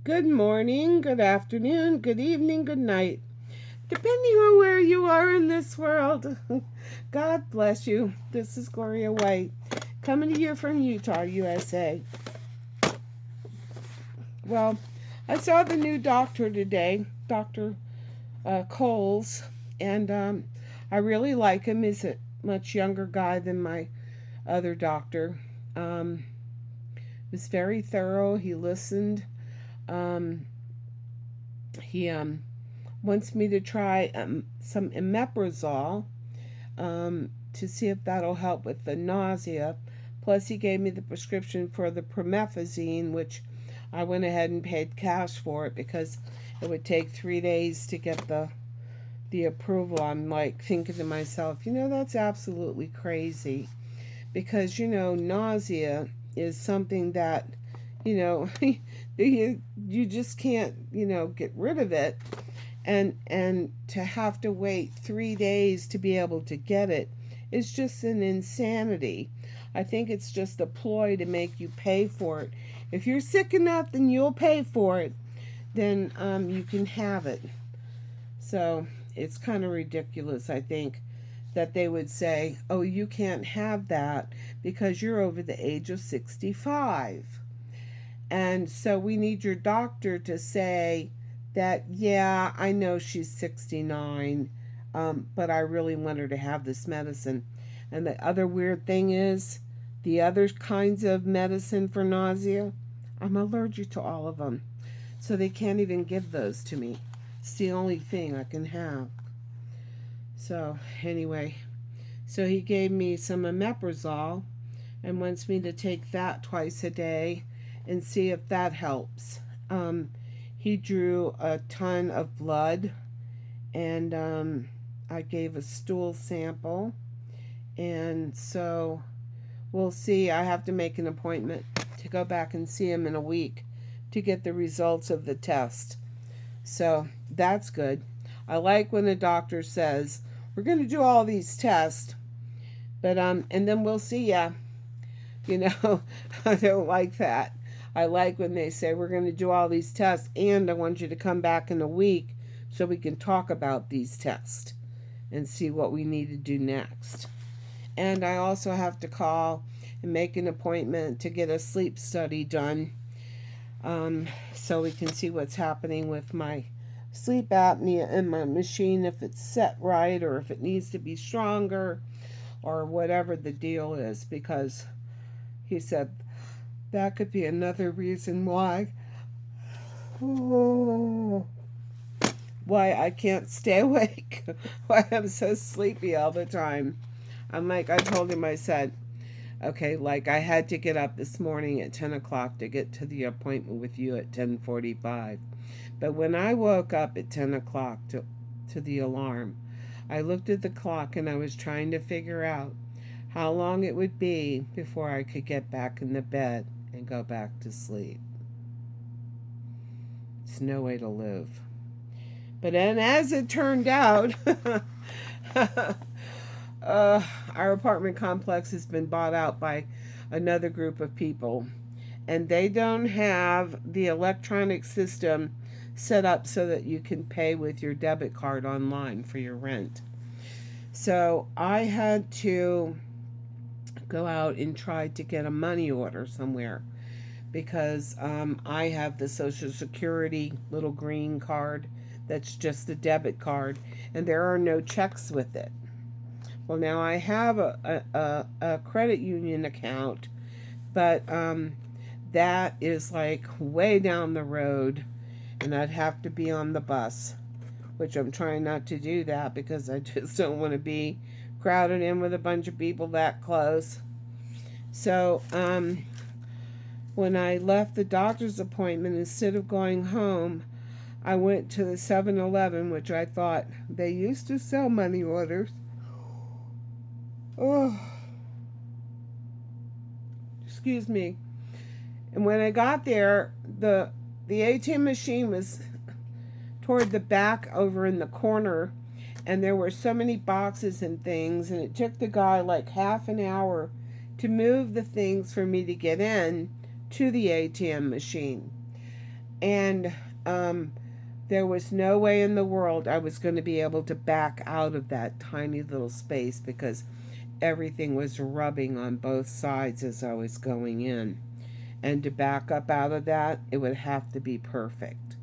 Good morning, good afternoon, good evening, good night, depending on where you are in this world. God bless you. This is Gloria White, coming to you from Utah, USA. Well, I saw the new doctor today, Dr. Coles, and I really like him. He's a much younger guy than my other doctor. Um, he was very thorough. He listened. Um, he wants me to try some omeprazole to see if that'll help with the nausea. Plus, he gave me the prescription for the promethazine, which I went ahead and paid cash for it because it would take 3 days to get the approval. I'm like thinking to myself, that's absolutely crazy because nausea is something that you know you just can't get rid of it, and to have to wait 3 days to be able to get it is just an insanity. I think it's just a ploy to make you pay for it. If you're sick enough, then you'll pay for it. Then you can have it. So it's kind of ridiculous, I think, that they would say, "Oh, you can't have that because you're over the age of 65." And so we need your doctor to say that, yeah, I know she's 69, but I really want her to have this medicine. And the other weird thing is, the other kinds of medicine for nausea, I'm allergic to all of them. So they can't even give those to me. It's the only thing I can have. So, anyway, so he gave me some omeprazole and wants me to take that twice a day and see if that helps. Um, he drew a ton of blood, and I gave a stool sample, and so we'll see. I have to make an appointment to go back and see him in a week to get the results of the test. So that's good. I like when the doctor says, "We're going to do all these tests, but and then we'll see ya." You know, I don't like that. I like when they say, "We're going to do all these tests, and I want you to come back in a week so we can talk about these tests and see what we need to do next." And I also have to call and make an appointment to get a sleep study done, so we can see what's happening with my sleep apnea and my machine, if it's set right or if it needs to be stronger or whatever the deal is, because he said that could be another reason why I can't stay awake, why I'm so sleepy all the time. I told him, I said, okay, like I had to get up this morning at 10 o'clock to get to the appointment with you at 10:45. But when I woke up at 10 o'clock to the alarm, I looked at the clock and I was trying to figure out how long it would be before I could get back in the bed and go back to sleep. It's no way to live. But then, as it turned out, our apartment complex has been bought out by another group of people, and they don't have the electronic system set up so that you can pay with your debit card online for your rent. So I had to go out and try to get a money order somewhere because I have the Social Security little green card that's just a debit card, and there are no checks with it. Well, now I have a credit union account, but that is like way down the road, and I'd have to be on the bus, which I'm trying not to do that because I just don't want to be crowded in with a bunch of people that close. So, when I left the doctor's appointment, instead of going home, I went to the 7-Eleven, which I thought they used to sell money orders. Oh, excuse me. And when I got there, the ATM machine was toward the back over in the corner, and there were so many boxes and things, and it took the guy like half an hour to move the things for me to get in to the ATM machine. And there was no way in the world I was going to be able to back out of that tiny little space because everything was rubbing on both sides as I was going in. And to back up out of that, it would have to be perfect.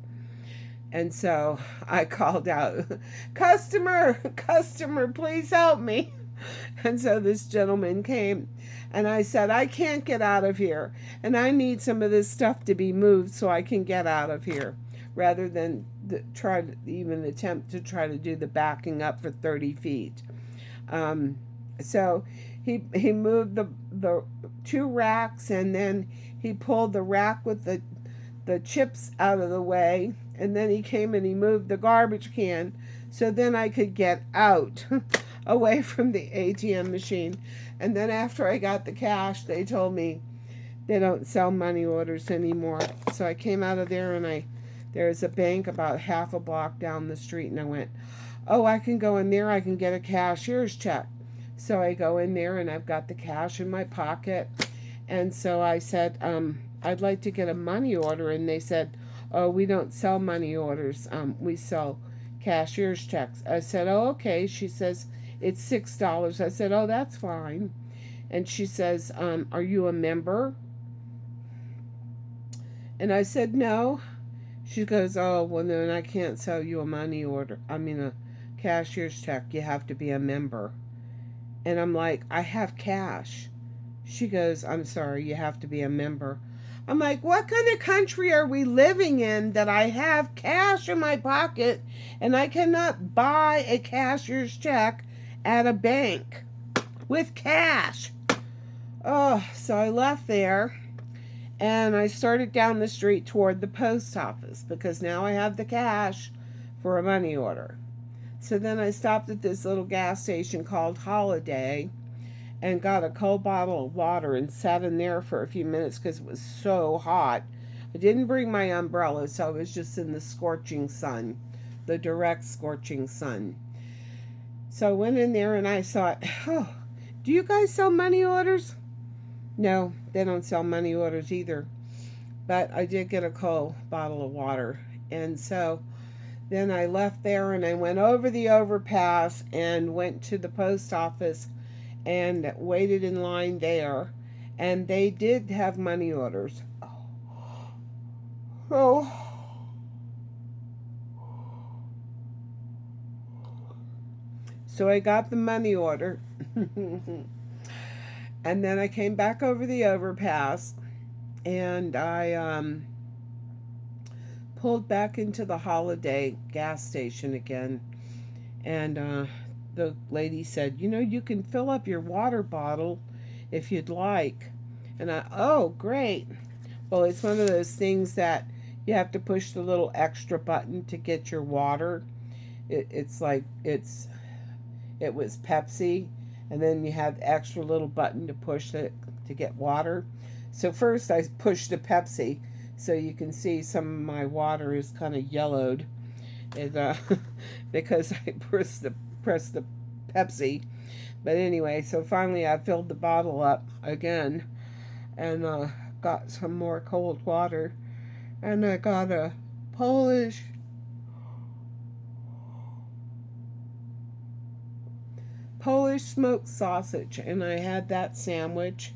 And so I called out, "Customer, customer, please help me." And so this gentleman came and I said, "I can't get out of here. And I need some of this stuff to be moved so I can get out of here," rather than try to even attempt to try to do the backing up for 30 feet. Um, so he moved the two racks, and then he pulled the rack with the chips out of the way, and then he came and he moved the garbage can so then I could get out away from the ATM machine. And then after I got the cash, they told me they don't sell money orders anymore. So I came out of there, and there's a bank about half a block down the street, and I went, "Oh, I can go in there, I can get a cashier's check." So I go in there and I've got the cash in my pocket. And so I said, "I'd like to get a money order." And they said, "Oh, we don't sell money orders. We sell cashier's checks." I said, "Oh, okay." She says, "It's $6." I said, "Oh, that's fine." And she says, "Are you a member?" And I said, "No." She goes, "Oh, well, then I can't sell you a money order. I mean, a cashier's check. You have to be a member." And I'm like, "I have cash." She goes, "I'm sorry, you have to be a member." I'm like, "What kind of country are we living in that I have cash in my pocket and I cannot buy a cashier's check at a bank with cash?" Oh, so I left there and I started down the street toward the post office because now I have the cash for a money order. So then I stopped at this little gas station called Holiday and got a cold bottle of water and sat in there for a few minutes because it was so hot. I didn't bring my umbrella, so I was just in the scorching sun, the direct scorching sun. So I went in there and I thought, "Oh, do you guys sell money orders?" No, they don't sell money orders either. But I did get a cold bottle of water. And so then I left there and I went over the overpass and went to the post office and waited in line there. And they did have money orders. Oh. So I got the money order. And then I came back over the overpass and I pulled back into the Holiday gas station again. And the lady said, "You can fill up your water bottle if you'd like." And oh, great. Well, it's one of those things that you have to push the little extra button to get your water. It's like it was Pepsi, and then you have the extra little button to push it to get water. So first I pushed the Pepsi, so you can see some of my water is kind of yellowed. It because I pressed the Pepsi. But anyway, so finally I filled the bottle up again and got some more cold water, and I got a Polish Polish smoked sausage, and I had that sandwich.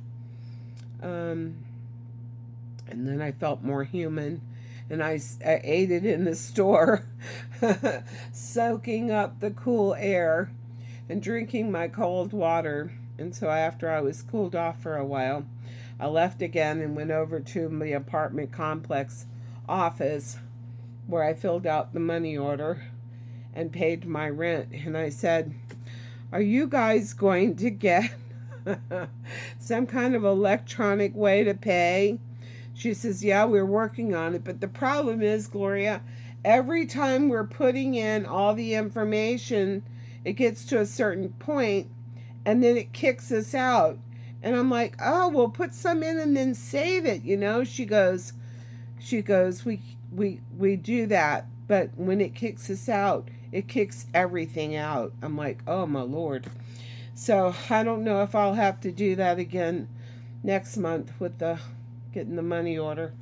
Um, and then I felt more human, and I ate it in the store, soaking up the cool air and drinking my cold water. And so after I was cooled off for a while, I left again and went over to the apartment complex office where I filled out the money order and paid my rent. And I said, "Are you guys going to get some kind of electronic way to pay?" She says, "Yeah, we're working on it. But the problem is, Gloria, every time we're putting in all the information, it gets to a certain point and then it kicks us out." And I'm like, "Oh, well, put some in and then save it, you know?" She goes, we do that, but when it kicks us out, it kicks everything out. I'm like, "Oh my Lord." So I don't know if I'll have to do that again next month with the getting the money order.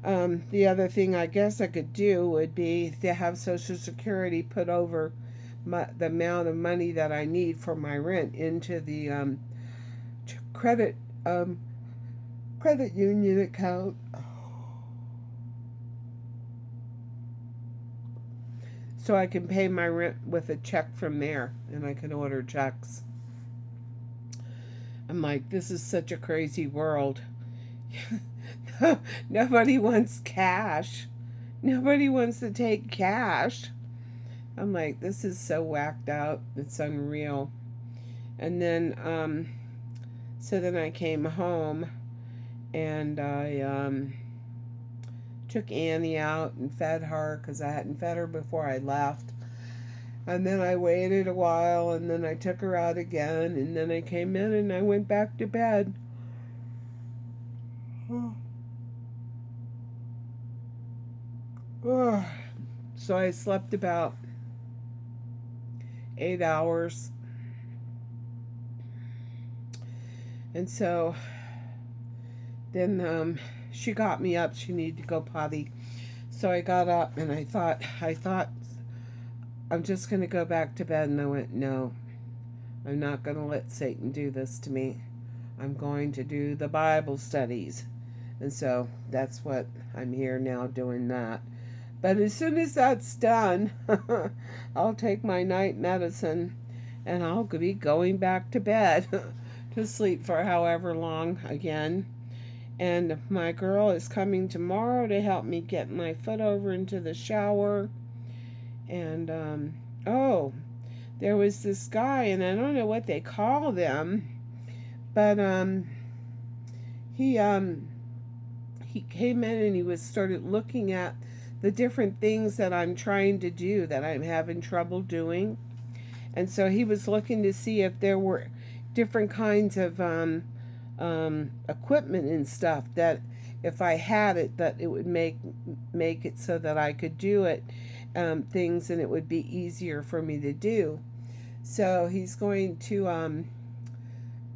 The other thing I guess I could do would be to have Social Security put over the amount of money that I need for my rent into the credit um, credit union account, so I can pay my rent with a check from there, and I can order checks. I'm like, this is such a crazy world. Nobody wants cash. Nobody wants to take cash. I'm like, this is so whacked out. It's unreal. And then, so then I came home and I took Annie out and fed her because I hadn't fed her before I left. And then I waited a while and then I took her out again and then I came in and I went back to bed. So I slept about 8 hours. And so then she got me up. She needed to go potty. So I got up and I thought I'm just going to go back to bed. And I went, no, I'm not going to let Satan do this to me. I'm going to do the Bible studies. And so that's what I'm here now doing that. But as soon as that's done, I'll take my night medicine and I'll be going back to bed to sleep for however long again. And my girl is coming tomorrow to help me get my foot over into the shower. And, there was this guy, and I don't know what they call them, but he came in and he started looking at the different things that I'm trying to do that I'm having trouble doing. And so he was looking to see if there were different kinds of equipment and stuff that if I had it, that it would make it so that I could do it, things, and it would be easier for me to do. So he's going to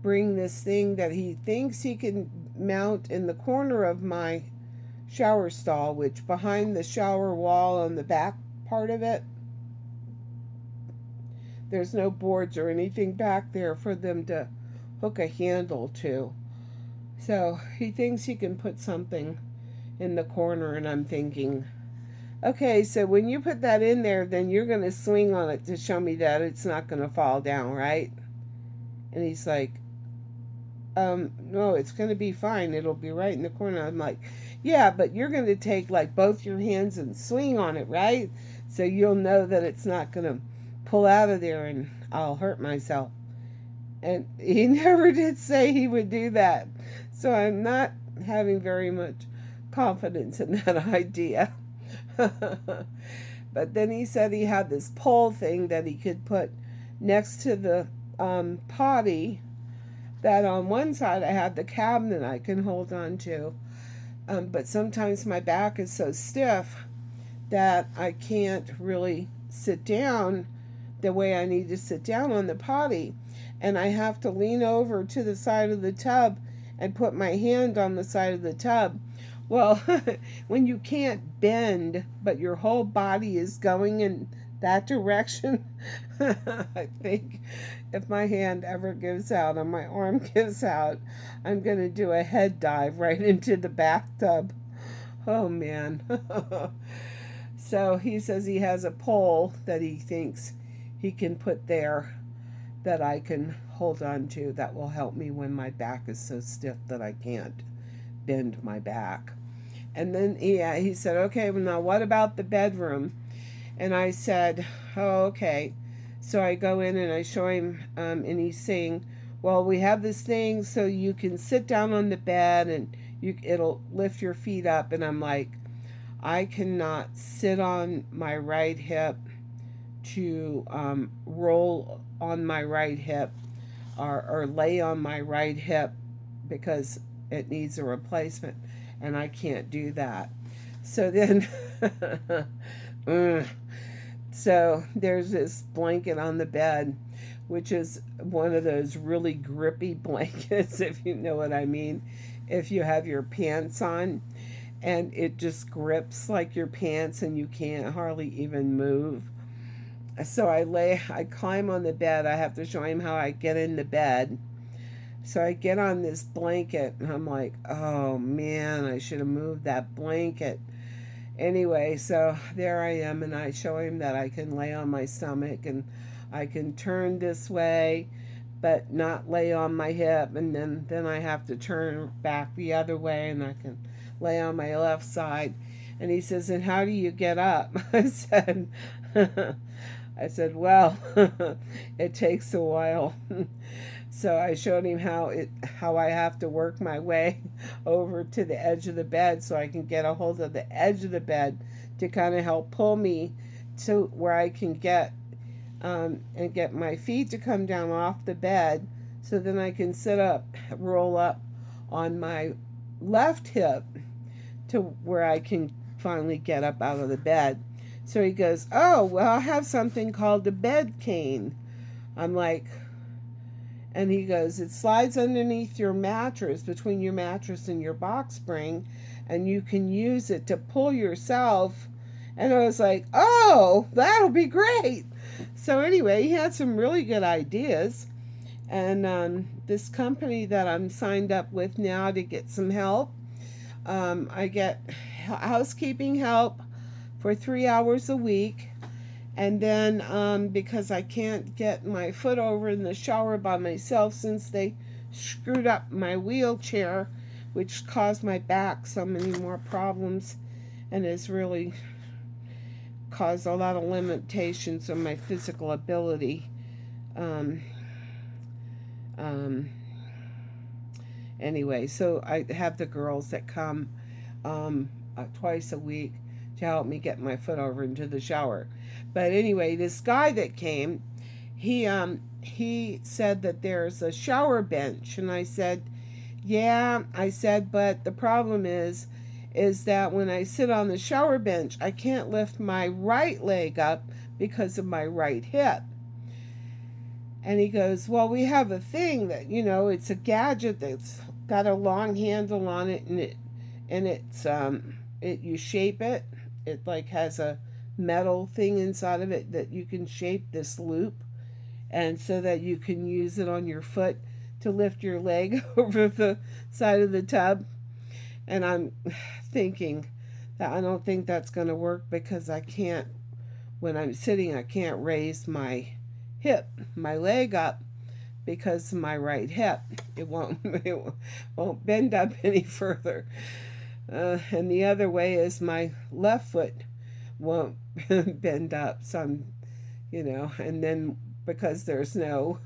bring this thing that he thinks he can mount in the corner of my shower stall, which behind the shower wall on the back part of it, there's no boards or anything back there for them to hook a handle to. So he thinks he can put something in the corner, and I'm thinking, okay, so when you put that in there, then you're going to swing on it to show me that it's not going to fall down, right? And he's like, no, it's going to be fine. It'll be right in the corner. I'm like, yeah, but you're going to take like both your hands and swing on it, right? So you'll know that it's not going to pull out of there and I'll hurt myself. And he never did say he would do that. So I'm not having very much confidence in that idea. But then he said he had this pole thing that he could put next to the potty, that on one side I have the cabinet I can hold on to. But sometimes my back is so stiff that I can't really sit down the way I need to sit down on the potty. And I have to lean over to the side of the tub and put my hand on the side of the tub. Well, when you can't bend, but your whole body is going in that direction, I think if my hand ever gives out or my arm gives out, I'm going to do a head dive right into the bathtub. Oh, man. So he says he has a pole that he thinks he can put there that I can hold on to that will help me when my back is so stiff that I can't bend my back. And then he said, okay, well, now what about the bedroom? And I said, oh, okay. So I go in and I show him, and he's saying, well, we have this thing so you can sit down on the bed and it'll lift your feet up. And I'm like, I cannot sit on my right hip to roll on my right hip or lay on my right hip because it needs a replacement, and I can't do that. So then so there's this blanket on the bed, which is one of those really grippy blankets, if you know what I mean, if you have your pants on. and it just grips like your pants and you can't hardly even move. So I climb on the bed. I have to show him how I get in the bed. So I get on this blanket and I'm like, oh man, I should have moved that blanket. Anyway, so there I am, and I show him that I can lay on my stomach and I can turn this way but not lay on my hip, and then I have to turn back the other way and I can lay on my left side. And he says, and how do you get up? I said, well, it takes a while. So I showed him how I have to work my way over to the edge of the bed so I can get a hold of the edge of the bed to kind of help pull me to where I can and get my feet to come down off the bed, so then I can sit up, roll up on my left hip to where I can finally get up out of the bed. So he goes, oh, well, I have something called a bed cane. I'm like, and he goes, it slides underneath your mattress, between your mattress and your box spring, and you can use it to pull yourself. And I was like, oh, that'll be great. So anyway, he had some really good ideas. And this company that I'm signed up with now to get some help, I get housekeeping help for 3 hours a week. And then because I can't get my foot over in the shower by myself since they screwed up my wheelchair, which caused my back so many more problems and has really caused a lot of limitations on my physical ability. Um, um, anyway, so I have the girls that come twice a week to help me get my foot over into the shower. But anyway, this guy that came, he said that there's a shower bench, and I said, yeah, I said, but the problem is that when I sit on the shower bench, I can't lift my right leg up because of my right hip. And he goes, well, we have a thing that, it's a gadget that's got a long handle on it, and you shape it. It like has a metal thing inside of it that you can shape this loop, and so that you can use it on your foot to lift your leg over the side of the tub. And I'm thinking that I don't think that's going to work because when I'm sitting, I can't raise my leg up because of my right hip. It won't bend up any further. And the other way is my left foot won't bend up. So and then because there's no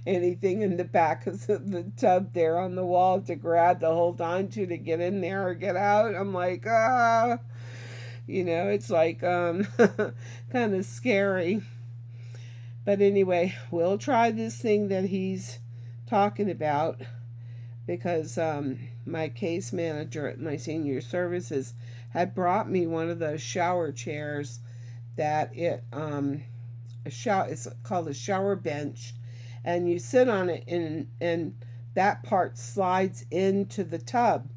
anything in the back of the tub there on the wall to grab to hold on to get in there or get out, I'm like, it's like kind of scary. But anyway, we'll try this thing that he's talking about, because my case manager at my senior services had brought me one of those shower chairs that it's called a shower bench, and you sit on it and that part slides into the tub,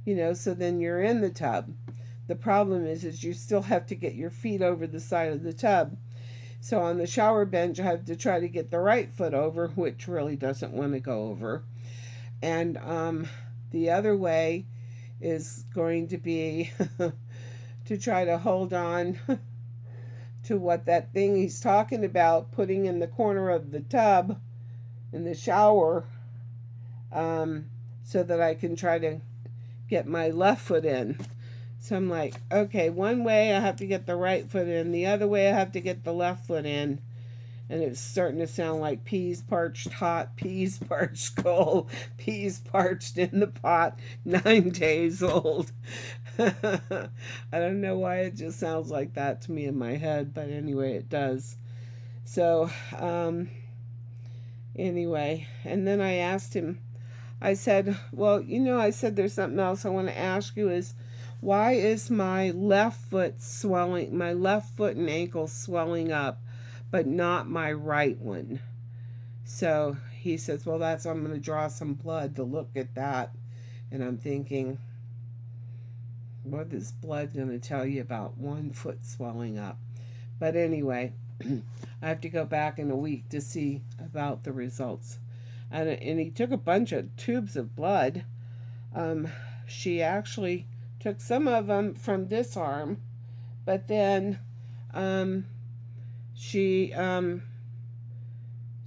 so then you're in the tub. The problem is you still have to get your feet over the side of the tub. So on the shower bench, I have to try to get the right foot over, which really doesn't want to go over. And the other way is going to be to try to hold on to what that thing he's talking about, putting in the corner of the tub in the shower, so that I can try to get my left foot in. So I'm like, okay, one way I have to get the right foot in, the other way I have to get the left foot in. And it's starting to sound like peas parched hot, peas parched cold, peas parched in the pot, 9 days old. I don't know why it just sounds like that to me in my head, but anyway, it does. So, anyway, and then I asked him, I said, well, I said, there's something else I want to ask you is, why is my left foot swelling, my left foot and ankle swelling up, but not my right one? So he says, well, I'm going to draw some blood to look at that. And I'm thinking, what is blood going to tell you about one foot swelling up? But anyway, I have to go back in a week to see about the results. And he took a bunch of tubes of blood. Um, she actually took some of them from this arm, but then um, she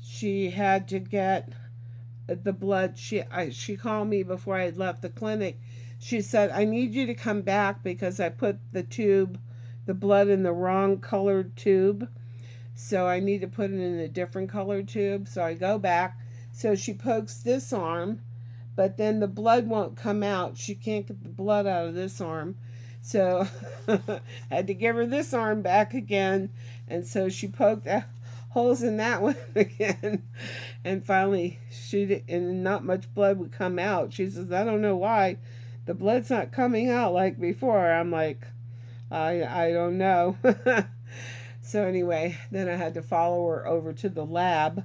she had to get the blood. She called me before I had left the clinic. She said, I need you to come back because I put the blood in the wrong colored tube. So I need to put it in a different colored tube. So I go back. So she pokes this arm, but then the blood won't come out. She can't get the blood out of this arm. So I had to give her this arm back again. And so she poked holes in that one again. And finally, and not much blood would come out. She says, I don't know why. The blood's not coming out like before. I'm like, I don't know. So anyway, then I had to follow her over to the lab.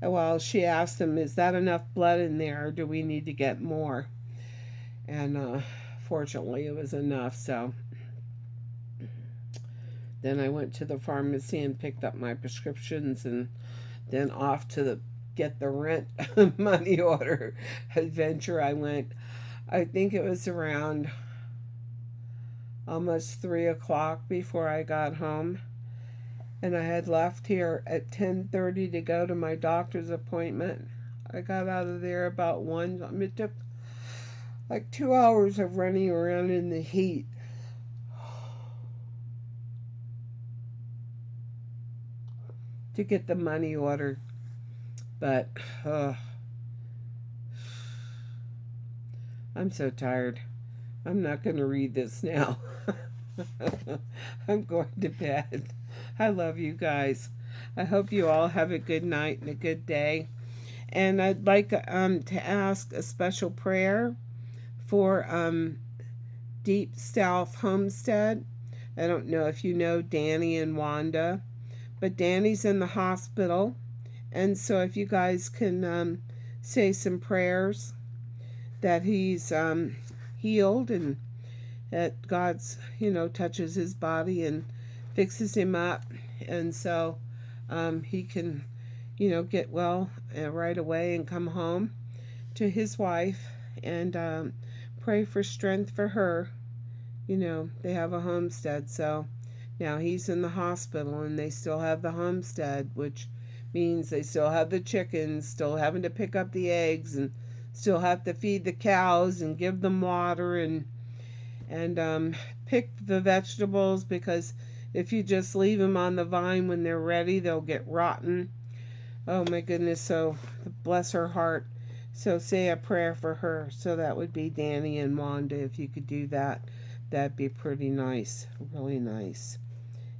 Well, she asked him, is that enough blood in there, or do we need to get more? And fortunately, it was enough. So then I went to the pharmacy and picked up my prescriptions, and then off to get the rent money order adventure I went. I think it was around almost 3 o'clock before I got home. And I had left here at 10:30 to go to my doctor's appointment. I got out of there about 1. It took like 2 hours of running around in the heat. To get the money ordered. But I'm so tired. I'm not going to read this now. I'm going to bed. I love you guys. I hope you all have a good night and a good day. And I'd like to ask a special prayer for Deep South Homestead. I don't know if you know Danny and Wanda, but Danny's in the hospital. And so if you guys can say some prayers that he's healed and that God's, touches his body and fixes him up. And so he can, get well right away and come home to his wife, and pray for strength for her. They have a homestead. So now he's in the hospital and they still have the homestead, which means they still have the chickens, still having to pick up the eggs, and still have to feed the cows and give them water and pick the vegetables, because if you just leave them on the vine when they're ready, they'll get rotten. Oh my goodness, so bless her heart. So say a prayer for her. So that would be Danny and Wanda. If you could do that, that'd be pretty nice, really nice.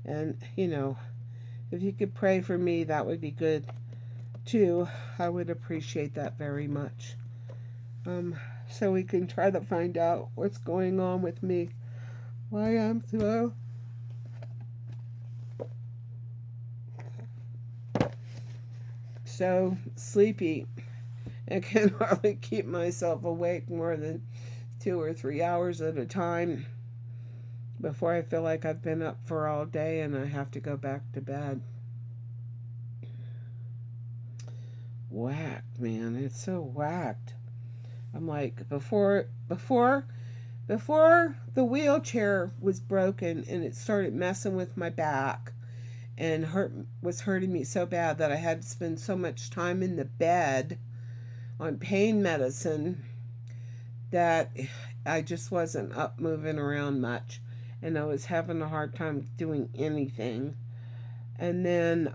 And if you could pray for me, that would be good too. I would appreciate that very much. So we can try to find out what's going on with me, why I'm so sleepy. I can hardly keep myself awake more than 2 or 3 hours at a time before I feel like I've been up for all day and I have to go back to bed. Whacked, man. It's so whacked. I'm like, before the wheelchair was broken and it started messing with my back and was hurting me so bad that I had to spend so much time in the bed on pain medicine that I just wasn't up moving around much, and I was having a hard time doing anything. And then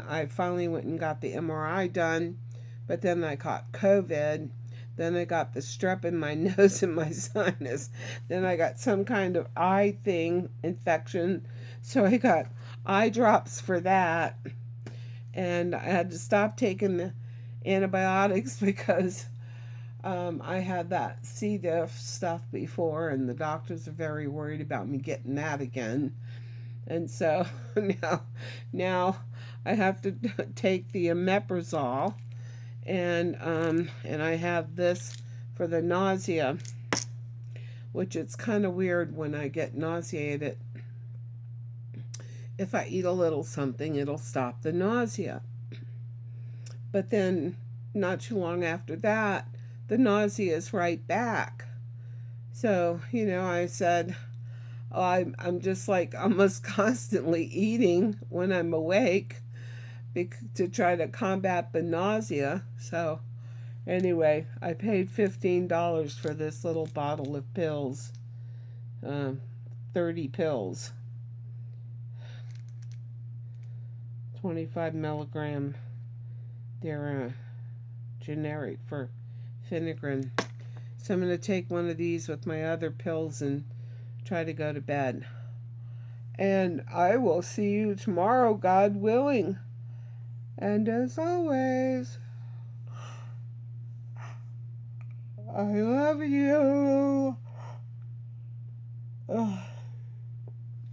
I finally went and got the MRI done, but then I caught COVID. Then I got the strep in my nose and my sinus. Then I got some kind of eye infection. So I got eye drops for that. And I had to stop taking the antibiotics because I had that C. diff stuff before, and the doctors are very worried about me getting that again. And so now I have to take the omeprazole, and I have this for the nausea, which it's kind of weird when I get nauseated. If I eat a little something, it'll stop the nausea. But then, not too long after that, the nausea is right back. So, I said, oh, I'm just like almost constantly eating when I'm awake to try to combat the nausea. So, anyway, I paid $15 for this little bottle of pills, 30 pills, 25 milligram. They're generic for Phenergan. So I'm going to take one of these with my other pills and try to go to bed. And I will see you tomorrow, God willing. And as always, I love you. Oh,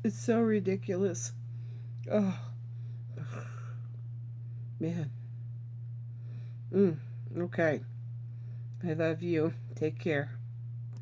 it's so ridiculous. Oh, man. Okay. I love you. Take care.